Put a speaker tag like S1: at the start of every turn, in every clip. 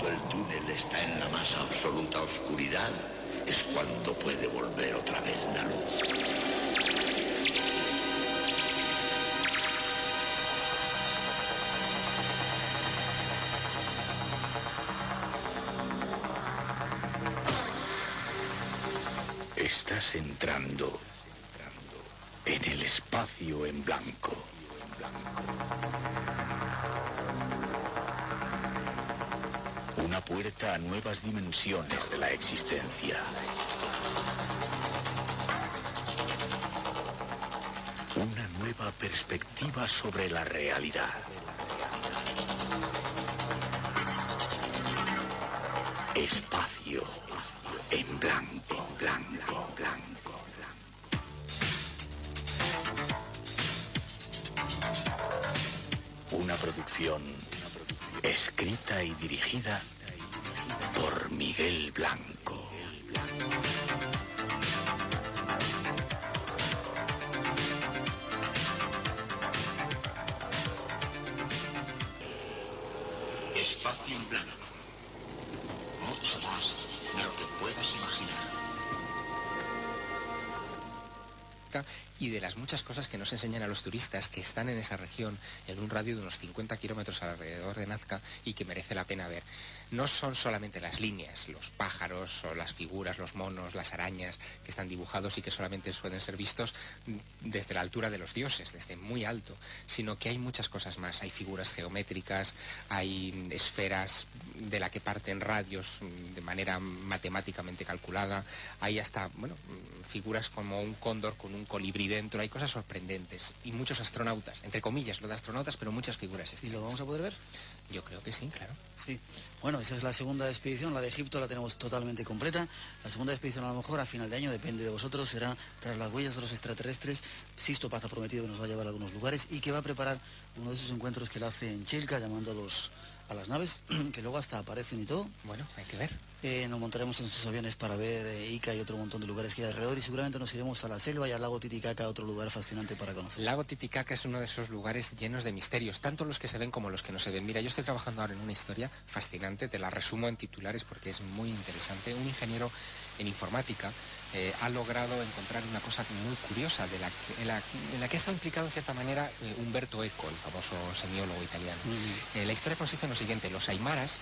S1: Cuando el túnel está en la más absoluta oscuridad, es cuando puede volver otra vez la luz. Estás entrando en el espacio en blanco. Una puerta a nuevas dimensiones de la existencia. Una nueva perspectiva sobre la realidad. Espacio en blanco, blanco, blanco, blanco. Una producción escrita y dirigida por Miguel Blanco. Espacio en blanco. Mucho más de lo que puedas imaginar.
S2: Y de las muchas cosas que nos enseñan a los turistas que están en esa región, en un radio de unos 50 kilómetros alrededor de Nazca, y que merece la pena ver. No son solamente las líneas, los pájaros o las figuras, los monos, las arañas que están dibujados y que solamente pueden ser vistos desde la altura de los dioses, desde muy alto, sino que hay muchas cosas más. Hay figuras geométricas, hay esferas de la que parten radios de manera matemáticamente calculada, hay hasta, bueno, figuras como un cóndor con un colibrí dentro, hay cosas sorprendentes y muchos astronautas, entre comillas lo de astronautas, pero muchas figuras extrañas.
S3: ¿Y lo vamos a poder ver?
S2: Yo creo que sí, claro.
S3: Sí. Bueno, esa es la segunda expedición, la de Egipto la tenemos totalmente completa. La segunda expedición a lo mejor a final de año, depende de vosotros, será tras las huellas de los extraterrestres. Sisto Paz ha prometido que nos va a llevar a algunos lugares y que va a preparar uno de esos encuentros que él hace en Chilca, llamando a las naves, que luego hasta aparecen y todo.
S2: Bueno, hay que ver.
S3: Nos montaremos en sus aviones para ver Ica y otro montón de lugares que hay alrededor, y seguramente nos iremos a la selva y al lago Titicaca, otro lugar fascinante para conocer.
S2: El lago Titicaca es uno de esos lugares llenos de misterios, tanto los que se ven como los que no se ven. Mira, yo estoy trabajando ahora en una historia fascinante, te la resumo en titulares porque es muy interesante. Un ingeniero en informática ha logrado encontrar una cosa muy curiosa en la que ha estado implicado en cierta manera Umberto Eco, el famoso semiólogo italiano. La historia consiste en lo siguiente: los aymaras,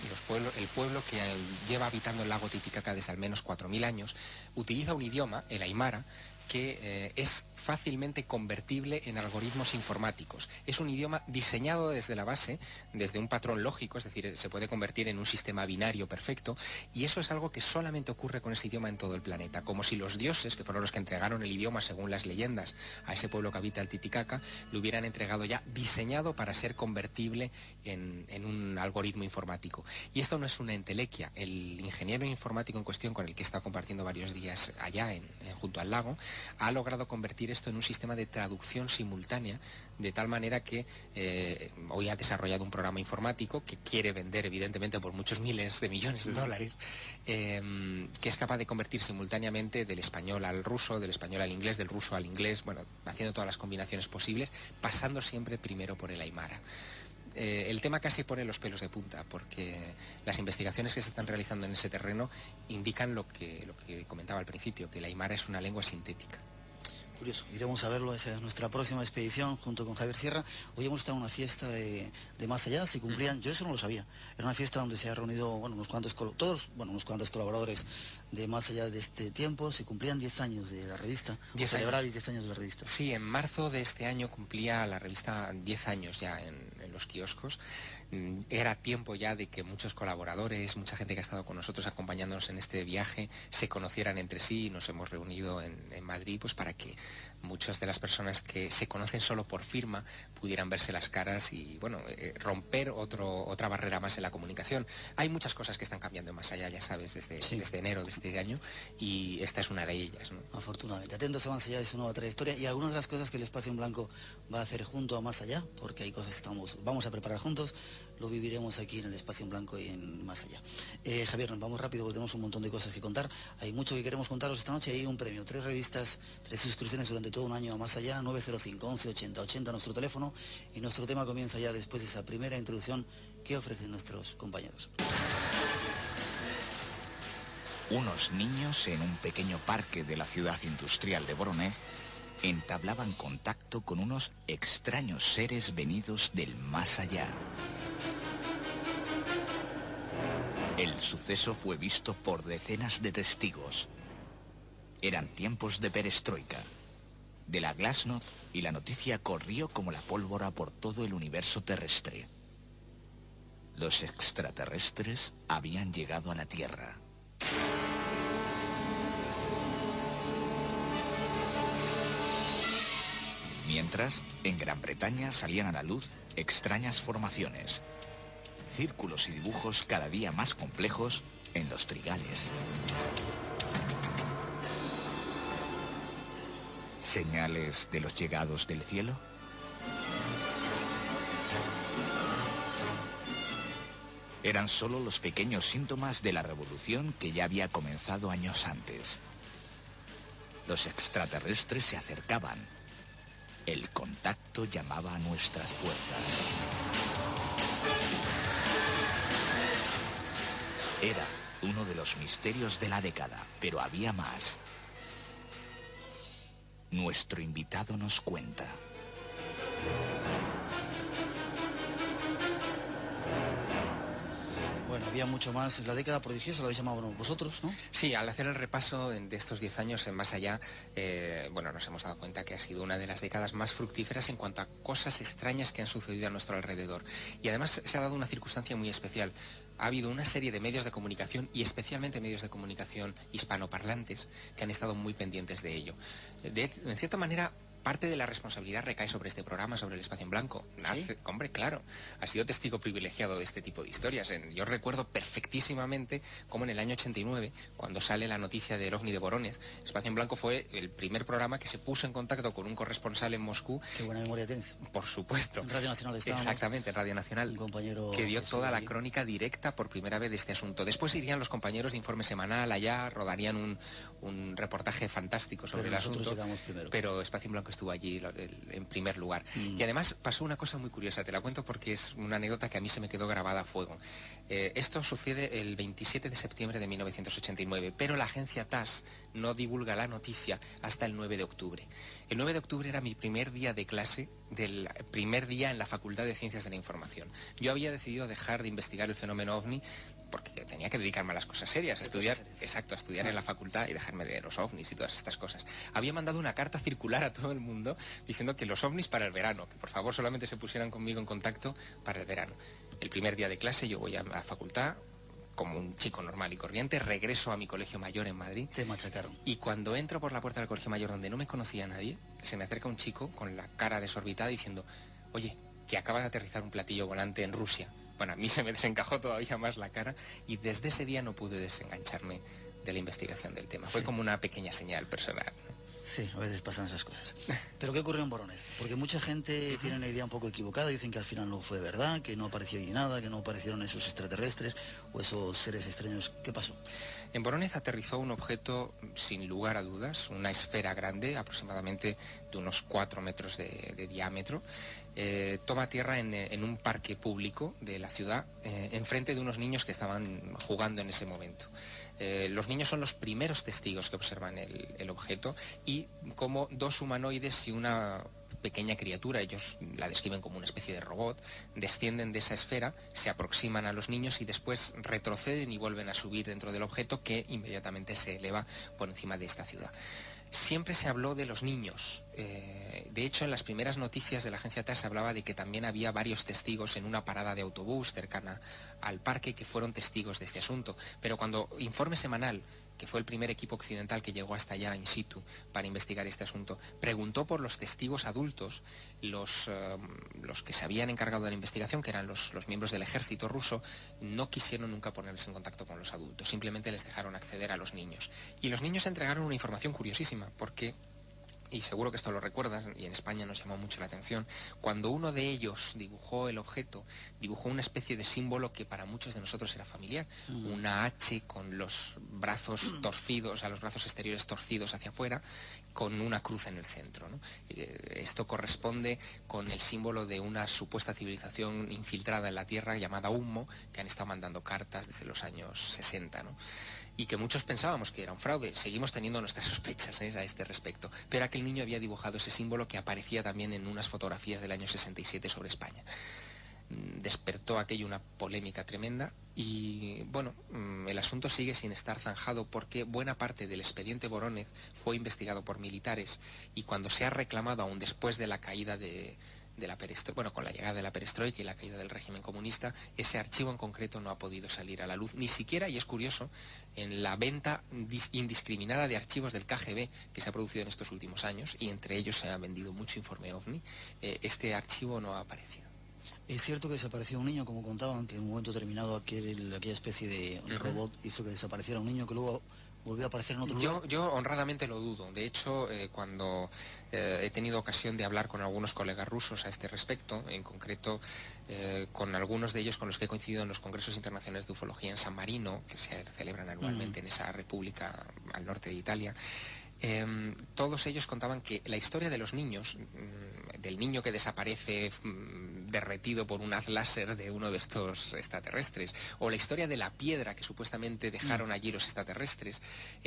S2: el pueblo que lleva habitando el lago Titicaca desde al menos 4000 años, utiliza un idioma, el aymara, que es fácilmente convertible en algoritmos informáticos. Es un idioma diseñado desde la base, desde un patrón lógico, es decir, se puede convertir en un sistema binario perfecto, y eso es algo que solamente ocurre con ese idioma en todo el planeta, como si los dioses, que fueron los que entregaron el idioma según las leyendas a ese pueblo que habita el Titicaca, lo hubieran entregado ya diseñado para ser convertible en un algoritmo informático. Y esto no es una entelequia. El ingeniero informático en cuestión, con el que he estado compartiendo varios días allá junto al lago, ha logrado convertir esto en un sistema de traducción simultánea, de tal manera que hoy ha desarrollado un programa informático que quiere vender evidentemente por muchos miles de millones de dólares, que es capaz de convertir simultáneamente del español al ruso, del español al inglés, del ruso al inglés, bueno, haciendo todas las combinaciones posibles, pasando siempre primero por el aymara. El tema casi pone los pelos de punta, porque las investigaciones que se están realizando en ese terreno indican lo que comentaba al principio, que el aymara es una lengua sintética.
S3: Curioso, iremos a verlo, esa es nuestra próxima expedición junto con Javier Sierra. Hoy hemos estado en una fiesta de Más Allá, se cumplían, yo eso no lo sabía, era una fiesta donde se ha reunido, bueno, unos cuantos colaboradores de Más Allá de este tiempo, se cumplían 10 años de la revista, celebráis 10 años de la revista.
S2: Sí, en marzo de este año cumplía la revista 10 años ya en los kioscos. Era tiempo ya de que muchos colaboradores, mucha gente que ha estado con nosotros acompañándonos en este viaje, se conocieran entre sí, y nos hemos reunido en Madrid pues para que muchas de las personas que se conocen solo por firma pudieran verse las caras y, bueno, romper otra barrera más en la comunicación. Hay muchas cosas que están cambiando Más Allá, ya sabes, desde enero de este año, y esta es una de ellas, ¿no?
S3: Afortunadamente. Atentos a Más Allá de su nueva trayectoria y algunas de las cosas que el Espacio en Blanco va a hacer junto a Más Allá, porque hay cosas que vamos a preparar juntos, lo viviremos aquí en el Espacio en Blanco y en Más Allá. Javier, nos vamos rápido porque tenemos un montón de cosas que contar. Hay mucho que queremos contaros esta noche. Hay un premio, 3 revistas, 3 suscripciones durante todo un año a Más Allá, 905 11 80 80 nuestro teléfono, y nuestro tema comienza ya después de esa primera introducción que ofrecen nuestros compañeros.
S4: Unos niños en un pequeño parque de la ciudad industrial de Voronezh entablaban contacto con unos extraños seres venidos del más allá. El suceso fue visto por decenas de testigos. Eran tiempos de perestroika, de la glasnost, y la noticia corrió como la pólvora por todo el universo terrestre. Los extraterrestres habían llegado a la Tierra. Mientras, en Gran Bretaña salían a la luz extrañas formaciones, círculos y dibujos cada día más complejos en los trigales. ¿Señales de los llegados del cielo? Eran solo los pequeños síntomas de la revolución que ya había comenzado años antes. Los extraterrestres se acercaban. El contacto llamaba a nuestras puertas. Era uno de los misterios de la década, pero había más. Nuestro invitado nos cuenta.
S3: Bueno, había mucho más. La década prodigiosa lo habéis llamado vosotros, ¿no?
S2: Sí, al hacer el repaso de estos 10 años en Más Allá, nos hemos dado cuenta que ha sido una de las décadas más fructíferas en cuanto a cosas extrañas que han sucedido a nuestro alrededor. Y además se ha dado una circunstancia muy especial. Ha habido una serie de medios de comunicación, y especialmente medios de comunicación hispanoparlantes, que han estado muy pendientes de ello. En cierta manera, parte de la responsabilidad recae sobre este programa, sobre el Espacio en Blanco.
S3: ¿Sí?
S2: Hombre, claro, ha sido testigo privilegiado de este tipo de historias. Yo recuerdo perfectísimamente cómo en el año 89, cuando sale la noticia del OVNI de Voronezh, Espacio en Blanco fue el primer programa que se puso en contacto con un corresponsal en Moscú.
S3: Qué buena memoria tienes.
S2: Por supuesto.
S3: En Radio Nacional estábamos.
S2: Exactamente, en Radio Nacional.
S3: Un compañero
S2: que dio toda la
S3: allí.
S2: crónica directa por primera vez de este asunto. Después irían los compañeros de Informe Semanal allá, rodarían un reportaje fantástico sobre el asunto. Pero Espacio en Blanco estuvo allí en primer lugar. Y además pasó una cosa muy curiosa, te la cuento porque es una anécdota que a mí se me quedó grabada a fuego. Esto sucede el 27 de septiembre de 1989, pero la agencia TASS no divulga la noticia hasta el 9 de octubre. El 9 de octubre era mi primer día de clase, del primer día en la Facultad de Ciencias de la Información. Yo había decidido dejar de investigar el fenómeno OVNI porque tenía que dedicarme a las cosas serias, a estudiar en la facultad y dejarme de los ovnis y todas estas cosas. Había mandado una carta circular a todo el mundo diciendo que los ovnis para el verano, que por favor solamente se pusieran conmigo en contacto para el verano. El primer día de clase yo voy a la facultad como un chico normal y corriente, regreso a mi colegio mayor en Madrid.
S3: Te machacaron.
S2: Y cuando entro por la puerta del colegio mayor, donde no me conocía nadie, se me acerca un chico con la cara desorbitada diciendo: oye, que acaba de aterrizar un platillo volante en Rusia. Bueno, a mí se me desencajó todavía más la cara y desde ese día no pude desengancharme de la investigación del tema. Fue como una pequeña señal personal.
S3: Sí, a veces pasan esas cosas. ¿Pero qué ocurrió en Voronezh? Porque mucha gente tiene una idea un poco equivocada, dicen que al final no fue verdad, que no apareció allí nada, que no aparecieron esos extraterrestres o esos seres extraños. ¿Qué pasó?
S2: En Voronezh aterrizó un objeto, sin lugar a dudas, una esfera grande, aproximadamente de unos 4 metros de diámetro. Toma tierra en un parque público de la ciudad, enfrente de unos niños que estaban jugando en ese momento. Los niños son los primeros testigos que observan el objeto, y como dos humanoides y una pequeña criatura, ellos la describen como una especie de robot, descienden de esa esfera, se aproximan a los niños y después retroceden y vuelven a subir dentro del objeto, que inmediatamente se eleva por encima de esta ciudad. Siempre se habló de los niños. De hecho, en las primeras noticias de la agencia TASS se hablaba de que también había varios testigos en una parada de autobús cercana al parque que fueron testigos de este asunto. Pero cuando Informe Semanal, que fue el primer equipo occidental que llegó hasta allá in situ para investigar este asunto, preguntó por los testigos adultos, los que se habían encargado de la investigación, que eran los miembros del ejército ruso, no quisieron nunca ponerse en contacto con los adultos, simplemente les dejaron acceder a los niños. Y los niños entregaron una información curiosísima, porque y seguro que esto lo recuerdas, y en España nos llamó mucho la atención, cuando uno de ellos dibujó el objeto, dibujó una especie de símbolo que para muchos de nosotros era familiar, una H con los brazos torcidos, o sea, los brazos exteriores torcidos hacia afuera, con una cruz en el centro, ¿no? Esto corresponde con el símbolo de una supuesta civilización infiltrada en la Tierra llamada Humo, que han estado mandando cartas desde los años 60, ¿no? Y que muchos pensábamos que era un fraude. Seguimos teniendo nuestras sospechas a este respecto. Pero aquel niño había dibujado ese símbolo que aparecía también en unas fotografías del año 67 sobre España. Despertó aquello una polémica tremenda y, bueno, el asunto sigue sin estar zanjado porque buena parte del expediente Vorónezh fue investigado por militares y cuando se ha reclamado, aún después de la caída de la perestroika, bueno, con la llegada de la perestroika y la caída del régimen comunista, ese archivo en concreto no ha podido salir a la luz, ni siquiera, y es curioso, en la venta indiscriminada de archivos del KGB que se ha producido en estos últimos años, y entre ellos se ha vendido mucho informe OVNI, este archivo no ha aparecido.
S3: Es cierto que desapareció un niño, como contaban, que en un momento determinado aquella especie de robot hizo que desapareciera un niño que luego volvió a aparecer en otro lugar.
S2: Yo honradamente lo dudo. De hecho, cuando he tenido ocasión de hablar con algunos colegas rusos a este respecto, en concreto con algunos de ellos con los que he coincidido en los congresos internacionales de ufología en San Marino, que se celebran anualmente en esa república al norte de Italia, todos ellos contaban que la historia de los niños, del niño que desaparece derretido por un haz láser de uno de estos extraterrestres, o la historia de la piedra que supuestamente dejaron allí los extraterrestres,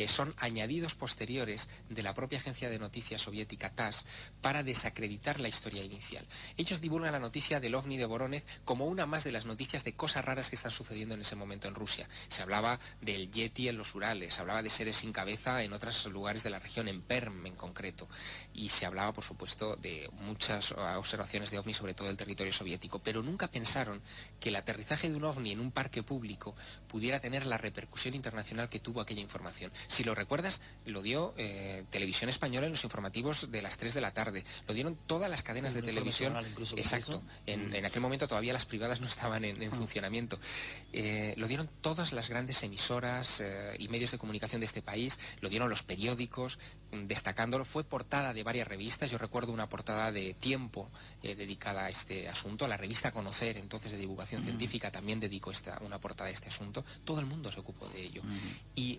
S2: son añadidos posteriores de la propia agencia de noticias soviética TASS para desacreditar la historia inicial. Ellos divulgan la noticia del OVNI de Vorónezh como una más de las noticias de cosas raras que están sucediendo en ese momento en Rusia. Se hablaba del Yeti en los Urales, se hablaba de seres sin cabeza en otros lugares de la región, en Perm en concreto, y se hablaba, por supuesto, de muchas observaciones de OVNI, sobre todo del territorio soviético, pero nunca pensaron que el aterrizaje de un OVNI en un parque público pudiera tener la repercusión internacional que tuvo aquella información. Si lo recuerdas, lo dio Televisión Española en los informativos de las 3 de la tarde, lo dieron todas las cadenas de televisión. Exacto, en aquel momento todavía las privadas no estaban en funcionamiento. Lo dieron todas las grandes emisoras y medios de comunicación de este país, lo dieron los periódicos, destacándolo. Fue portada de varias revistas. Yo recuerdo una portada de Tiempo dedicada a este asunto. La revista Conocer, entonces de divulgación científica, también dedicó una portada a este asunto. Todo el mundo se ocupó de ello. Y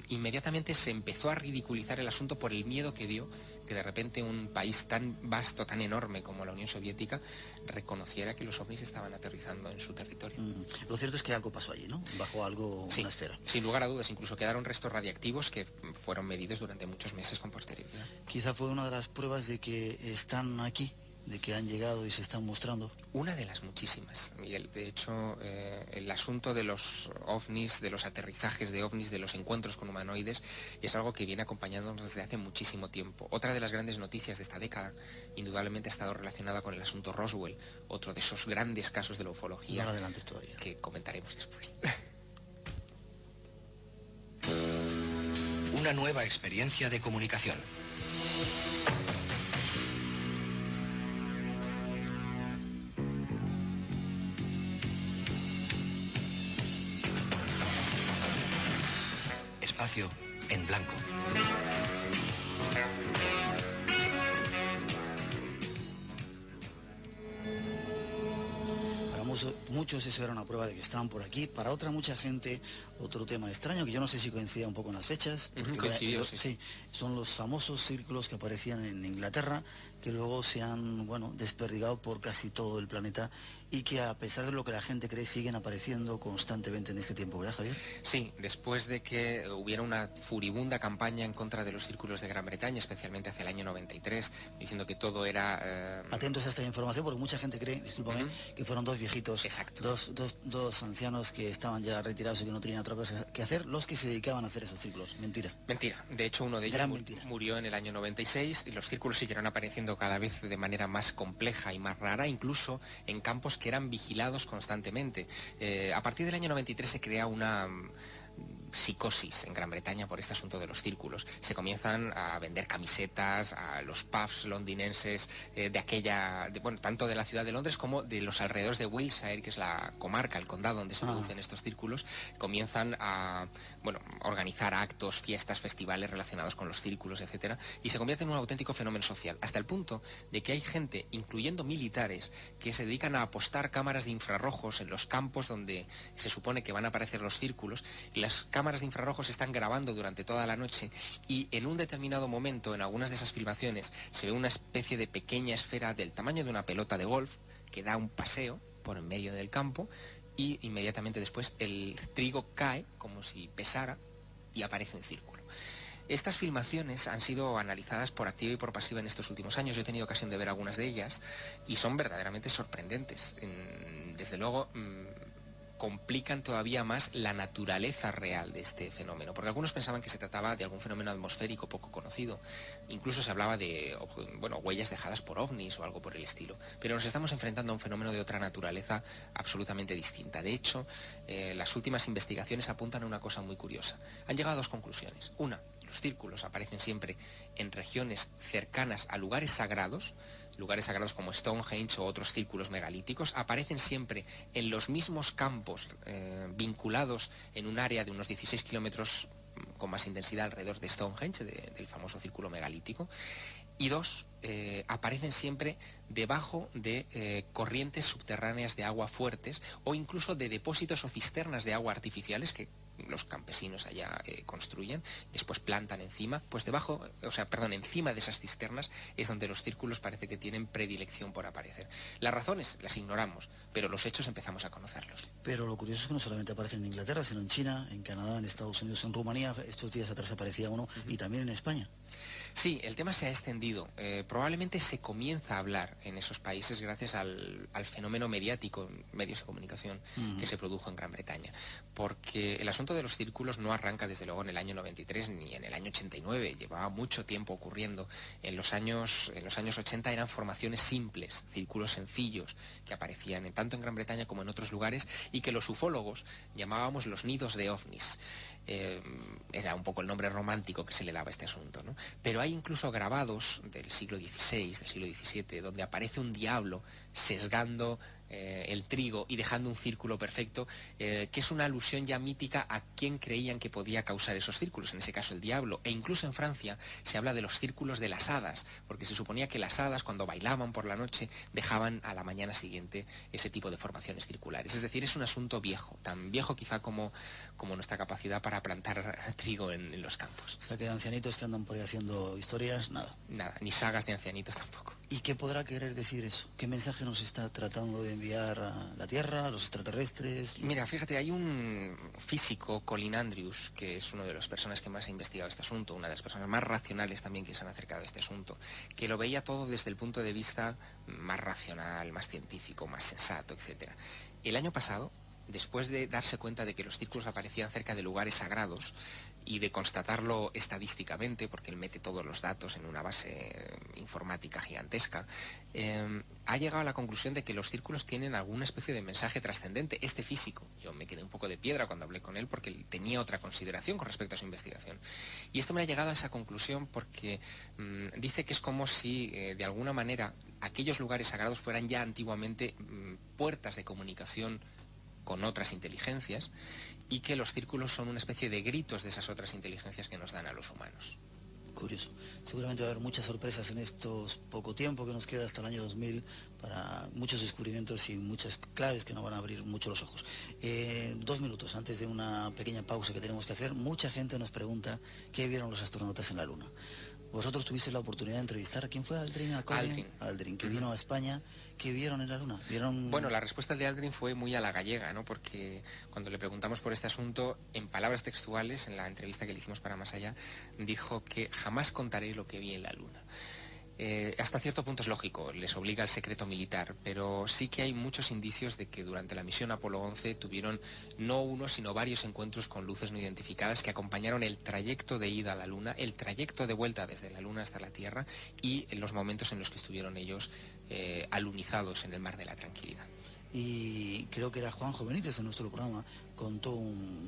S2: inmediatamente se empezó a ridiculizar el asunto por el miedo que dio que de repente un país tan vasto, tan enorme como la Unión Soviética reconociera que los ovnis estaban aterrizando en su territorio.
S3: Lo cierto es que algo pasó allí, ¿no? Bajó algo,
S2: sí,
S3: una esfera.
S2: Sin lugar a dudas, incluso quedaron restos radiactivos que fueron medidos durante muchos meses con posterioridad.
S3: Quizá fue una de las pruebas de que están aquí, de que han llegado y se están mostrando.
S2: Una de las muchísimas, Miguel. De hecho, el asunto de los ovnis, de los aterrizajes de ovnis, de los encuentros con humanoides, es algo que viene acompañándonos desde hace muchísimo tiempo. Otra de las grandes noticias de esta década, indudablemente ha estado relacionada con el asunto Roswell, otro de esos grandes casos de la ufología
S3: no adelantes todavía,
S2: que comentaremos después.
S5: Una nueva experiencia de comunicación. Espacio en blanco.
S3: Muchos eso era una prueba de que estaban por aquí. Para mucha gente, otro tema extraño, que yo no sé si coincide un poco en las fechas.
S2: Coincidió,
S3: sí. Son los famosos círculos que aparecían en Inglaterra, que luego se han, desperdigado por casi todo el planeta y que a pesar de lo que la gente cree, siguen apareciendo constantemente en este tiempo, ¿verdad, Javier?
S2: Sí, después de que hubiera una furibunda campaña en contra de los círculos de Gran Bretaña, especialmente hacia el año 93, diciendo que todo era...
S3: Atentos a esta información, porque mucha gente cree, discúlpame, que fueron dos viejitos,
S2: exacto,
S3: dos ancianos que estaban ya retirados y que no tenían otra cosa que hacer, los que se dedicaban a hacer esos círculos. Mentira.
S2: Mentira. De hecho, uno de ellos murió en el año 96 y los círculos siguieron apareciendo cada vez de manera más compleja y más rara, incluso en campos que eran vigilados constantemente. A partir del año 93 se crea una psicosis en Gran Bretaña por este asunto de los círculos. Se comienzan a vender camisetas a los pubs londinenses tanto de la ciudad de Londres como de los alrededores de Wiltshire, que es la comarca, el condado donde se producen estos círculos. Comienzan a organizar actos, fiestas, festivales relacionados con los círculos, etcétera, y se convierte en un auténtico fenómeno social, hasta el punto de que hay gente, incluyendo militares, que se dedican a apostar cámaras de infrarrojos en los campos donde se supone que van a aparecer los círculos, y las cámaras de infrarrojos están grabando durante toda la noche, y en un determinado momento, en algunas de esas filmaciones, se ve una especie de pequeña esfera del tamaño de una pelota de golf que da un paseo por en medio del campo, y inmediatamente después el trigo cae como si pesara y aparece un círculo. Estas filmaciones han sido analizadas por activa y por pasiva en estos últimos años. Yo he tenido ocasión de ver algunas de ellas y son verdaderamente sorprendentes. Desde luego, complican todavía más la naturaleza real de este fenómeno, porque algunos pensaban que se trataba de algún fenómeno atmosférico poco conocido, incluso se hablaba de huellas dejadas por ovnis o algo por el estilo, pero nos estamos enfrentando a un fenómeno de otra naturaleza absolutamente distinta. De hecho, las últimas investigaciones apuntan a una cosa muy curiosa. Han llegado a dos conclusiones. Una, los círculos aparecen siempre en regiones cercanas a lugares sagrados como Stonehenge o otros círculos megalíticos, aparecen siempre en los mismos campos vinculados en un área de unos 16 kilómetros con más intensidad alrededor de Stonehenge, del famoso círculo megalítico. Y dos, aparecen siempre debajo de corrientes subterráneas de agua fuertes o incluso de depósitos o cisternas de agua artificiales que los campesinos allá construyen, después plantan encima, pues encima de esas cisternas es donde los círculos parece que tienen predilección por aparecer. Las razones las ignoramos, pero los hechos empezamos a conocerlos.
S3: Pero lo curioso es que no solamente aparecen en Inglaterra, sino en China, en Canadá, en Estados Unidos, en Rumanía. Estos días atrás aparecía uno, y también en España.
S2: Sí, el tema se ha extendido. Probablemente se comienza a hablar en esos países gracias al fenómeno mediático en medios de comunicación que se produjo en Gran Bretaña. Porque el asunto de los círculos no arranca desde luego en el año 93 ni en el año 89. Llevaba mucho tiempo ocurriendo. En los años 80 eran formaciones simples, círculos sencillos, que aparecían tanto en Gran Bretaña como en otros lugares y que los ufólogos llamábamos los nidos de ovnis. Era un poco el nombre romántico que se le daba a este asunto, ¿no? Pero hay incluso grabados del siglo XVI, del siglo XVII, donde aparece un diablo sesgando el trigo y dejando un círculo perfecto, que es una alusión ya mítica a quién creían que podía causar esos círculos, en ese caso el diablo. E incluso en Francia se habla de los círculos de las hadas, porque se suponía que las hadas cuando bailaban por la noche dejaban a la mañana siguiente ese tipo de formaciones circulares. Es decir, es un asunto viejo, tan viejo quizá como nuestra capacidad para plantar trigo en los campos.
S3: O sea que de ancianitos que andan por ahí haciendo historias, nada.
S2: Nada, ni sagas de ancianitos tampoco.
S3: ¿Y qué podrá querer decir eso? ¿Qué mensaje nos está tratando de enviar a la Tierra, a los extraterrestres?
S2: Mira, fíjate, hay un físico, Colin Andrews, que es una de las personas que más ha investigado este asunto, una de las personas más racionales también que se han acercado a este asunto, que lo veía todo desde el punto de vista más racional, más científico, más sensato, etc. El año pasado, después de darse cuenta de que los círculos aparecían cerca de lugares sagrados y de constatarlo estadísticamente, porque él mete todos los datos en una base informática gigantesca, ha llegado a la conclusión de que los círculos tienen alguna especie de mensaje trascendente. Este físico, yo me quedé un poco de piedra cuando hablé con él porque él tenía otra consideración con respecto a su investigación. Y esto me ha llegado a esa conclusión porque dice que es como si de alguna manera aquellos lugares sagrados fueran ya antiguamente puertas de comunicación con otras inteligencias y que los círculos son una especie de gritos de esas otras inteligencias que nos dan a los humanos.
S3: Curioso. Seguramente va a haber muchas sorpresas en estos poco tiempo que nos queda hasta el año 2000 para muchos descubrimientos y muchas claves que nos van a abrir mucho los ojos. 2 minutos antes de una pequeña pausa que tenemos que hacer, mucha gente nos pregunta qué vieron los astronautas en la Luna. Vosotros tuvisteis la oportunidad de entrevistar a quién fue, Aldrin, Aldrin, que vino a España. ¿Qué vieron en la Luna?
S2: Bueno, la respuesta de Aldrin fue muy a la gallega, ¿no? Porque cuando le preguntamos por este asunto, en palabras textuales, en la entrevista que le hicimos para Más Allá, dijo que jamás contaré lo que vi en la Luna. Hasta cierto punto es lógico, les obliga el secreto militar, pero sí que hay muchos indicios de que durante la misión Apolo 11 tuvieron no uno, sino varios encuentros con luces no identificadas que acompañaron el trayecto de ida a la Luna, el trayecto de vuelta desde la Luna hasta la Tierra y en los momentos en los que estuvieron ellos alunizados en el mar de la tranquilidad.
S3: y creo que era Juanjo Benítez en nuestro programa, contó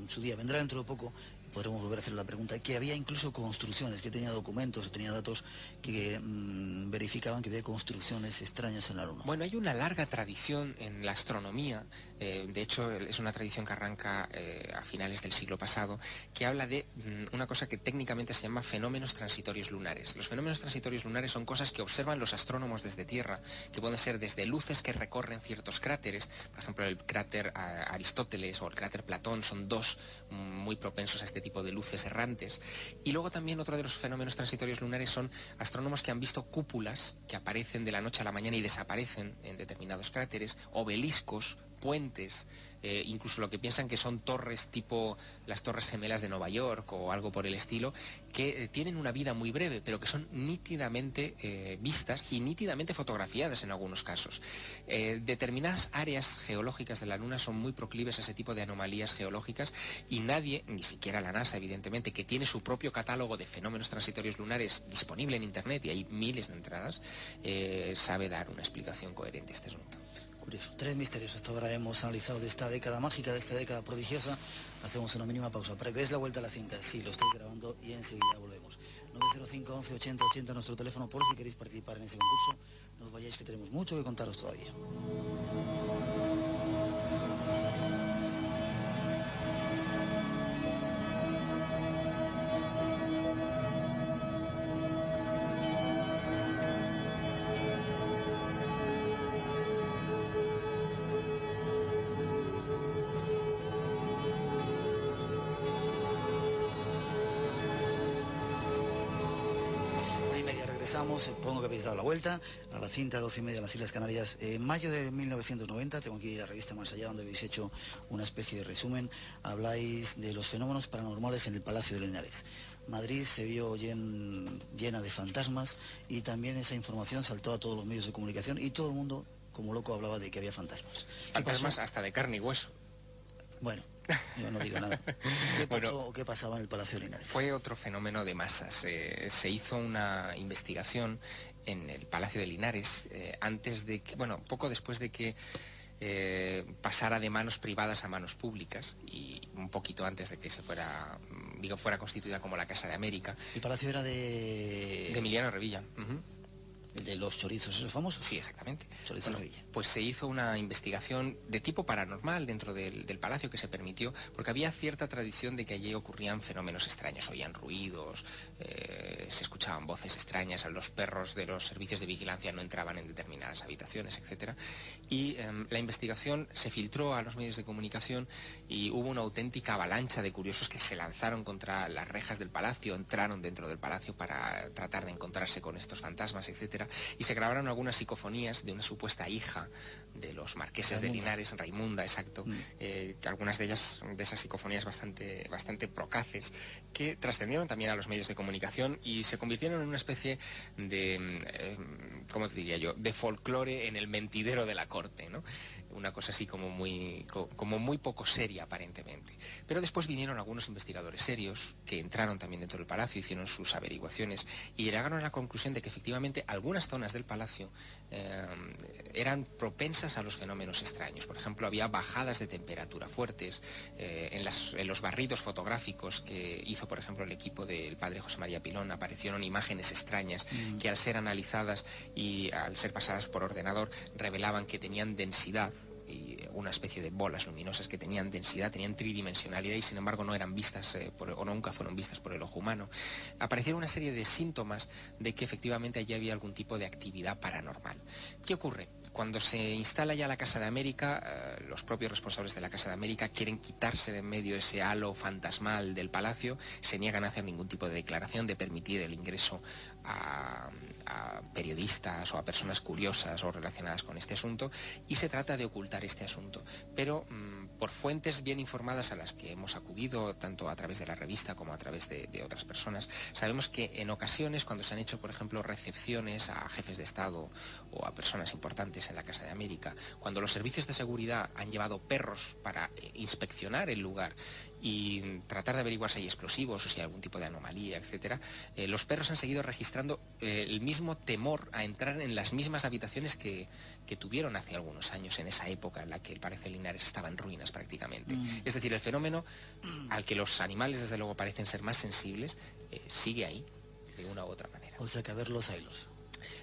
S3: su día, vendrá dentro de poco, podremos volver a hacer la pregunta, que había incluso construcciones, que tenía documentos, tenía datos que verificaban que había construcciones extrañas en la Luna.
S2: Bueno, hay una larga tradición en la astronomía, de hecho es una tradición que arranca a finales del siglo pasado, que habla de una cosa que técnicamente se llama fenómenos transitorios lunares. Los fenómenos transitorios lunares son cosas que observan los astrónomos desde Tierra, que pueden ser desde luces que recorren ciertos cráteres, por ejemplo el cráter Aristóteles o el cráter Platón, son dos muy propensos a este tipo de luces errantes. Y luego también otro de los fenómenos transitorios lunares son astrónomos que han visto cúpulas que aparecen de la noche a la mañana y desaparecen en determinados cráteres, obeliscos, puentes, incluso lo que piensan que son torres tipo las Torres Gemelas de Nueva York o algo por el estilo, que tienen una vida muy breve, pero que son nítidamente vistas y nítidamente fotografiadas en algunos casos. Determinadas áreas geológicas de la Luna son muy proclives a ese tipo de anomalías geológicas y nadie, ni siquiera la NASA evidentemente, que tiene su propio catálogo de fenómenos transitorios lunares disponible en Internet, y hay miles de entradas, sabe dar una explicación coherente a este asunto.
S3: Curioso. 3 misterios hasta ahora hemos analizado de esta década mágica, de esta década prodigiosa. Hacemos una mínima pausa para que des la vuelta a la cinta. Sí, lo estoy grabando y enseguida volvemos. 905 11 80 80 nuestro teléfono por si queréis participar en ese concurso. No os vayáis que tenemos mucho que contaros todavía. Supongo que habéis dado la vuelta a la cinta 12:30 de las Islas Canarias. En mayo de 1990, tengo aquí la revista Más Allá, donde habéis hecho una especie de resumen. Habláis de los fenómenos paranormales en el Palacio de Linares. Madrid se vio llena de fantasmas y también esa información saltó a todos los medios de comunicación y todo el mundo, como loco, hablaba de que había fantasmas.
S2: Fantasmas hasta de carne y hueso.
S3: Bueno, yo no digo nada. ¿Qué pasó o qué pasaba en el Palacio de Linares?
S2: Fue otro fenómeno de masas. Se hizo una investigación en el Palacio de Linares antes de que, bueno, poco después de que pasara de manos privadas a manos públicas y un poquito antes de que se fuera constituida como la Casa de América.
S3: El palacio era de
S2: Emiliano Revilla.
S3: De los chorizos, ¿esos famosos?
S2: Sí, exactamente.
S3: Chorizos Revilla.
S2: Pues se hizo una investigación de tipo paranormal dentro del palacio que se permitió, porque había cierta tradición de que allí ocurrían fenómenos extraños, oían ruidos, se escuchaban voces extrañas, los perros de los servicios de vigilancia no entraban en determinadas habitaciones, etc. Y la investigación se filtró a los medios de comunicación y hubo una auténtica avalancha de curiosos que se lanzaron contra las rejas del palacio, entraron dentro del palacio para tratar de encontrarse con estos fantasmas, etc. Y se grabaron algunas psicofonías de una supuesta hija de los marqueses de Linares, Raimunda, exacto, algunas de ellas, de esas psicofonías bastante procaces, que trascendieron también a los medios de comunicación y se convirtieron en una especie de, ¿cómo te diría yo?, de folclore en el mentidero de la corte, ¿no? Una cosa así como muy poco seria aparentemente. Pero después vinieron algunos investigadores serios que entraron también dentro del palacio, hicieron sus averiguaciones y llegaron a la conclusión de que efectivamente algunas zonas del palacio eran propensas a los fenómenos extraños. Por ejemplo, había bajadas de temperatura fuertes. En los barridos fotográficos que hizo, por ejemplo, el equipo del padre José María Pilón, aparecieron imágenes extrañas que al ser analizadas y al ser pasadas por ordenador revelaban que tenían densidad, y una especie de bolas luminosas que tenían densidad, tenían tridimensionalidad y sin embargo no eran vistas o nunca fueron vistas por el ojo humano. Aparecieron una serie de síntomas de que efectivamente allí había algún tipo de actividad paranormal. ¿Qué ocurre? Cuando se instala ya la Casa de América, los propios responsables de la Casa de América quieren quitarse de en medio ese halo fantasmal del palacio, se niegan a hacer ningún tipo de declaración, de permitir el ingreso a periodistas o a personas curiosas o relacionadas con este asunto, y se trata de ocultar este asunto. Pero por fuentes bien informadas a las que hemos acudido, tanto a través de la revista como a través de otras personas, sabemos que en ocasiones, cuando se han hecho, por ejemplo, recepciones a jefes de Estado o a personas importantes en la Casa de América, cuando los servicios de seguridad han llevado perros para inspeccionar el lugar y tratar de averiguar si hay explosivos o si hay algún tipo de anomalía, etcétera, los perros han seguido registrando el mismo temor a entrar en las mismas habitaciones que tuvieron hace algunos años, en esa época en la que el Palacio de Linares estaba en ruinas prácticamente. Es decir, el fenómeno al que los animales desde luego parecen ser más sensibles, sigue ahí de una u otra manera.
S3: O sea que a ver los haylos.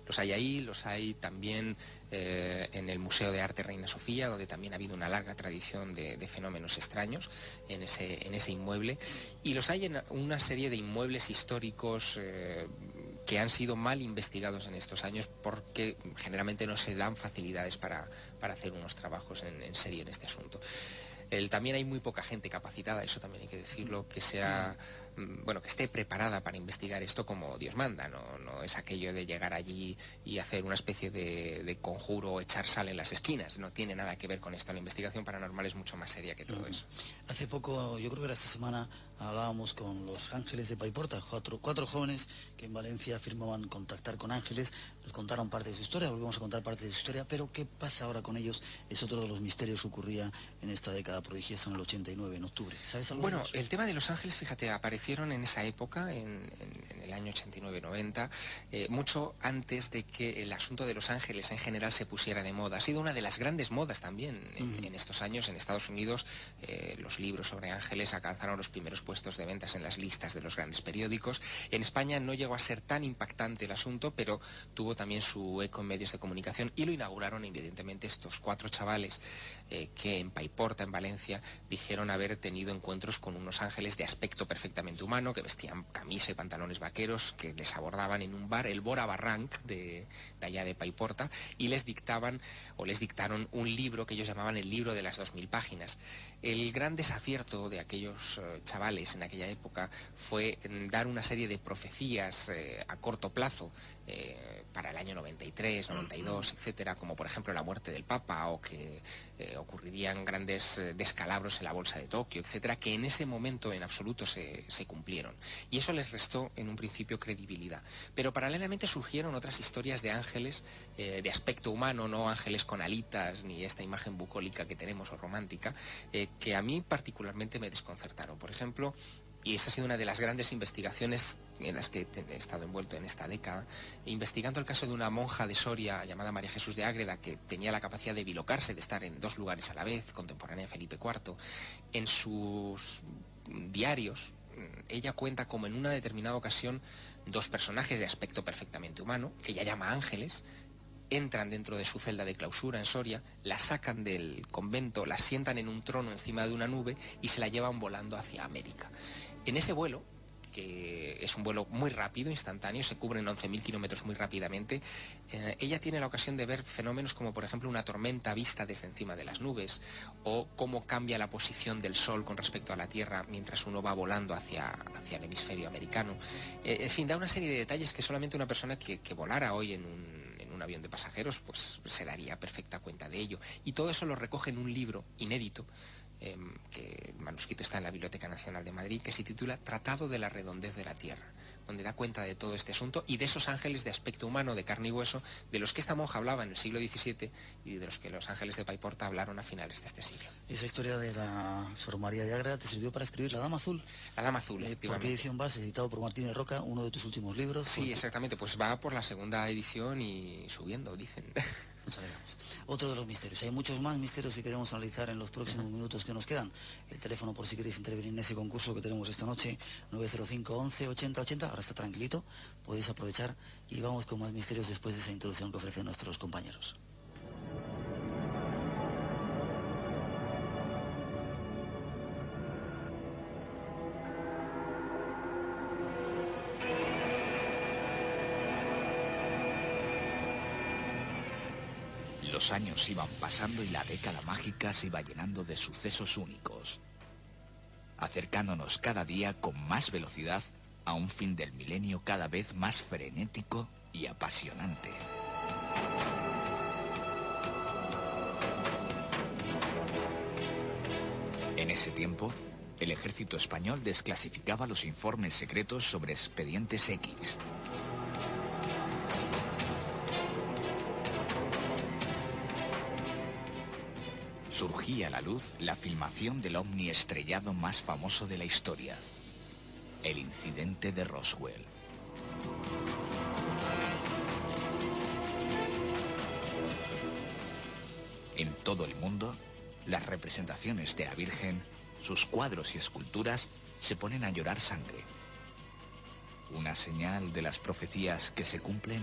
S2: Los hay ahí, los hay también en el Museo de Arte Reina Sofía, donde también ha habido una larga tradición de fenómenos extraños en ese inmueble, y los hay en una serie de inmuebles históricos que han sido mal investigados en estos años porque generalmente no se dan facilidades para hacer unos trabajos en serio en este asunto. También hay muy poca gente capacitada, eso también hay que decirlo, que esté preparada para investigar esto como Dios manda. No es aquello de llegar allí y hacer una especie de conjuro o echar sal en las esquinas. No tiene nada que ver con esto. La investigación paranormal es mucho más seria que todo eso.
S3: Hace poco, yo creo que era esta semana, hablábamos con los ángeles de Paiporta, cuatro jóvenes que en Valencia afirmaban contactar con ángeles, nos contaron parte de su historia, volvemos a contar parte de su historia, pero ¿qué pasa ahora con ellos? Es otro de los misterios que ocurría en esta década prodigiosa, en el 89, en octubre. ¿Sabes algo?
S2: Bueno, el tema de los ángeles, fíjate, aparecieron en esa época, en el año 89-90, mucho antes de que el asunto de los ángeles en general se pusiera de moda. Ha sido una de las grandes modas también en estos años. En Estados Unidos, los libros sobre ángeles alcanzaron los primeros puestos de ventas en las listas de los grandes periódicos. En España no llegó a ser tan impactante el asunto, pero tuvo también su eco en medios de comunicación, y lo inauguraron evidentemente estos 4 chavales que en Paiporta, en Valencia, dijeron haber tenido encuentros con unos ángeles de aspecto perfectamente humano, que vestían camisa y pantalones vaqueros, que les abordaban en un bar, el Bora Barranc de allá de Paiporta, y les dictaron un libro que ellos llamaban el libro de las 2000 páginas. El gran desacierto de aquellos chavales en aquella época fue dar una serie de profecías a corto plazo para el año 93, 92, etcétera, como por ejemplo la muerte del Papa, o que ocurrirían grandes descalabros en la bolsa de Tokio, etcétera, que en ese momento en absoluto se cumplieron. Y eso les restó en un principio credibilidad. Pero paralelamente surgieron otras historias de ángeles de aspecto humano, no ángeles con alitas, ni esta imagen bucólica que tenemos o romántica, que a mí particularmente me desconcertaron. Por ejemplo, y esa ha sido una de las grandes investigaciones en las que he estado envuelto en esta década, investigando el caso de una monja de Soria llamada María Jesús de Ágreda, que tenía la capacidad de bilocarse, de estar en 2 lugares a la vez, contemporánea de Felipe IV. En sus diarios, ella cuenta como en una determinada ocasión 2 personajes de aspecto perfectamente humano, que ella llama ángeles, entran dentro de su celda de clausura en Soria, la sacan del convento, la sientan en un trono encima de una nube y se la llevan volando hacia América. En ese vuelo, que es un vuelo muy rápido, instantáneo, se cubren 11.000 kilómetros muy rápidamente, ella tiene la ocasión de ver fenómenos como por ejemplo una tormenta vista desde encima de las nubes, o cómo cambia la posición del sol con respecto a la Tierra mientras uno va volando hacia el hemisferio americano. En fin, da una serie de detalles que solamente una persona que volara hoy en un avión de pasajeros pues se daría perfecta cuenta de ello. Y todo eso lo recoge en un libro inédito, que el manuscrito está en la Biblioteca Nacional de Madrid, que se titula Tratado de la redondez de la Tierra, donde da cuenta de todo este asunto y de esos ángeles de aspecto humano, de carne y hueso, de los que esta monja hablaba en el siglo XVII y de los que los ángeles de Paiporta hablaron a finales de este siglo.
S3: Esa historia de la Sor María de Ágreda te sirvió para escribir La Dama Azul.
S2: La Dama Azul, efectivamente.
S3: ¿Por qué edición vas? Editado por Martín de Roca, uno de tus últimos libros.
S2: Sí, exactamente, pues va por la segunda edición y subiendo, dicen.
S3: Nos alegramos. Otro de los misterios. Hay muchos más misterios que queremos analizar en los próximos minutos que nos quedan. El teléfono, por si queréis intervenir en ese concurso que tenemos esta noche, 905 11 80 80. Ahora está tranquilito, podéis aprovechar y vamos con más misterios después de esa introducción que ofrecen nuestros compañeros.
S4: Los años iban pasando y la década mágica se iba llenando de sucesos únicos, acercándonos cada día con más velocidad a un fin del milenio cada vez más frenético y apasionante. En ese tiempo, el ejército español desclasificaba los informes secretos sobre expedientes X. Surgía a la luz la filmación del ovni estrellado más famoso de la historia, el incidente de Roswell. En todo el mundo, las representaciones de la Virgen, sus cuadros y esculturas, se ponen a llorar sangre. ¿Una señal de las profecías que se cumplen?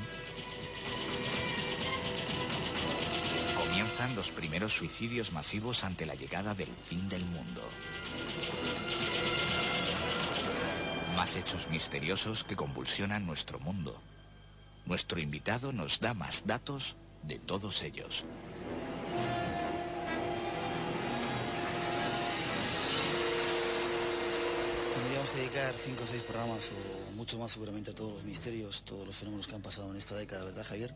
S4: Comienzan los primeros suicidios masivos ante la llegada del fin del mundo. Más hechos misteriosos que convulsionan nuestro mundo. Nuestro invitado nos da más datos de todos ellos.
S3: Tendríamos que dedicar 5 o 6 programas o mucho más seguramente a todos los misterios, todos los fenómenos que han pasado en esta década, ¿verdad, Javier?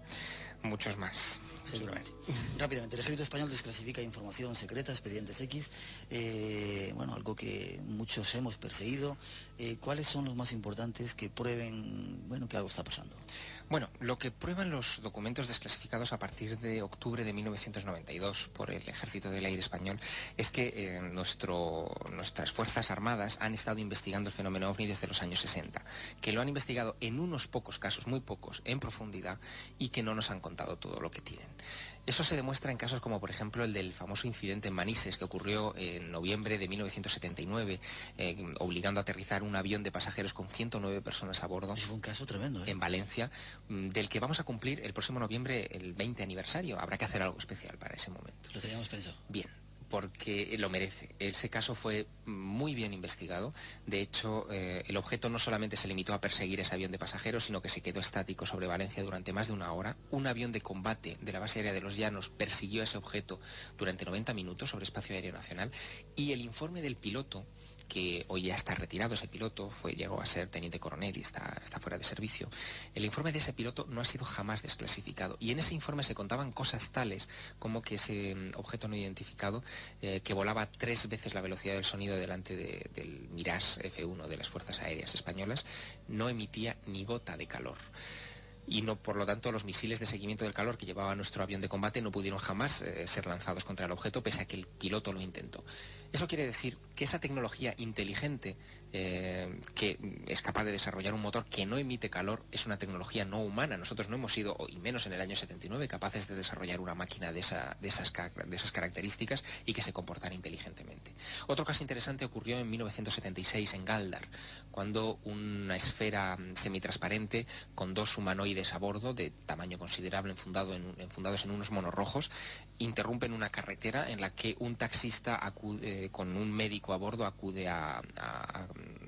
S2: Muchos más.
S3: Seguramente. Rápidamente, el Ejército Español desclasifica información secreta, expedientes X, bueno, algo que muchos hemos perseguido. ¿Cuáles son los más importantes que prueben, bueno, que algo está pasando?
S2: Bueno, lo que prueban los documentos desclasificados a partir de octubre de 1992 por el Ejército del Aire Español es que nuestras Fuerzas Armadas han estado investigando el fenómeno OVNI desde los años 60, que lo han investigado en unos pocos casos, muy pocos, en profundidad, y que no nos han contado todo lo que tienen. Eso se demuestra en casos como, por ejemplo, el del famoso incidente en Manises, que ocurrió en noviembre de 1979, obligando a aterrizar un avión de pasajeros con 109 personas a bordo.
S3: Eso fue un caso tremendo, ¿eh?
S2: En Valencia, del que vamos a cumplir el próximo noviembre el 20 aniversario. Habrá que hacer algo especial para ese momento.
S3: Lo teníamos pensado.
S2: Bien, porque lo merece. Ese caso fue muy bien investigado. De hecho, el objeto no solamente se limitó a perseguir ese avión de pasajeros, sino que se quedó estático sobre Valencia durante más de una hora. Un avión de combate de la base aérea de Los Llanos persiguió a ese objeto durante 90 minutos sobre espacio aéreo nacional, y el informe del piloto, que hoy ya está retirado, ese piloto llegó a ser teniente coronel y está fuera de servicio. El informe de ese piloto no ha sido jamás desclasificado, y en ese informe se contaban cosas tales como que ese objeto no identificado, que volaba 3 veces la velocidad del sonido delante del Mirage F-1 de las Fuerzas Aéreas Españolas, no emitía ni gota de calor. Y no, por lo tanto, los misiles de seguimiento del calor que llevaba nuestro avión de combate no pudieron jamás ser lanzados contra el objeto, pese a que el piloto lo intentó. Eso quiere decir que esa tecnología inteligente, que es capaz de desarrollar un motor que no emite calor, es una tecnología no humana. Nosotros no hemos sido, y menos en el año 79, capaces de desarrollar una máquina de esas características y que se comportara inteligentemente. Otro caso interesante ocurrió en 1976 en Galdar, cuando una esfera semitransparente con 2 humanoides a bordo de tamaño considerable enfundados en unos monos rojos interrumpen una carretera en la que un taxista acude, con un médico a bordo, acude a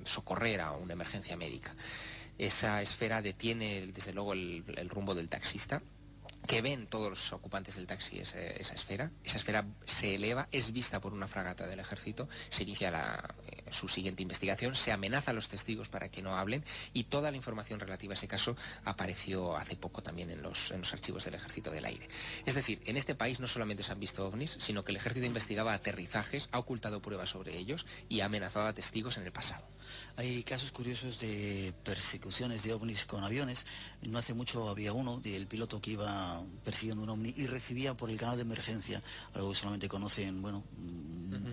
S2: socorrer a una emergencia médica. Esa esfera detiene desde luego el rumbo del taxista, que ven todos los ocupantes del taxi esa esfera se eleva, es vista por una fragata del ejército, se inicia su siguiente investigación, se amenaza a los testigos para que no hablen, y toda la información relativa a ese caso apareció hace poco también en los archivos del Ejército del Aire. Es decir, en este país no solamente se han visto ovnis, sino que el ejército investigaba aterrizajes, ha ocultado pruebas sobre ellos y ha amenazado a testigos en el pasado.
S3: Hay casos curiosos de persecuciones de ovnis con aviones. No hace mucho había uno del piloto que iba persiguiendo un ovni y recibía por el canal de emergencia, algo que solamente conocen, bueno,